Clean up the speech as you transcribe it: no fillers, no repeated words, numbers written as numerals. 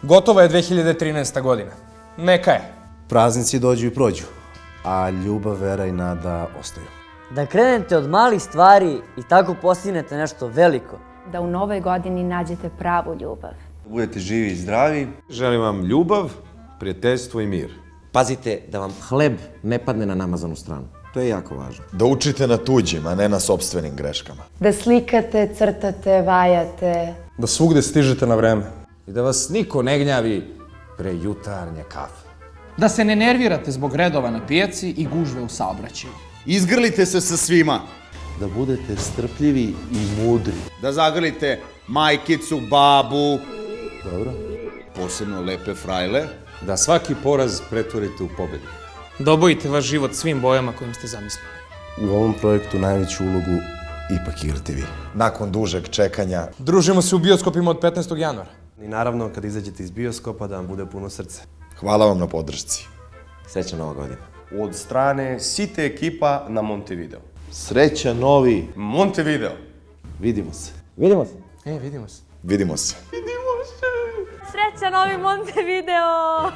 Gotova je 2013. godina. Neka je. Praznici dođu i prođu, a ljubav, vera i nada ostaju. Da krenete od malih stvari i tako postignete nešto veliko. Da u novoj godini nađete pravu ljubav. Da budete živi i zdravi. Želim vam ljubav, prijateljstvo i mir. Pazite da vam hleb ne padne na namazanu stranu. To je jako važno. Da učite na tuđim, a ne na sopstvenim greškama. Da slikate, crtate, vajate. Da svugde stižete na vreme. I da vas niko ne gnjavi pre jutarnje kafe. Da se ne nervirate zbog redova na pijaci i gužve u saobraćaju. Izgrlite se sa svima. Da budete strpljivi i mudri. Da zagrlite majkicu, babu. Dobro. Posebno lepe frajle. Da svaki poraz pretvorite u pobedu. Da obojite vaš život svim bojama kojim ste zamislili. U ovom projektu najveću ulogu ipak igrate vi. Nakon dužeg čekanja, Družimo se u bioskopima od 15. januara. I naravno, kad izađete iz bioskopa, da vam bude puno srce. hvala vam na podršci. Srećna Nova godina. Od strane Site ekipa na Montevideo. Sreća novi. Montevideo. Vidimo se. Vidimo se. Vidimo se. Vidimo se. Sreća novi Montevideo!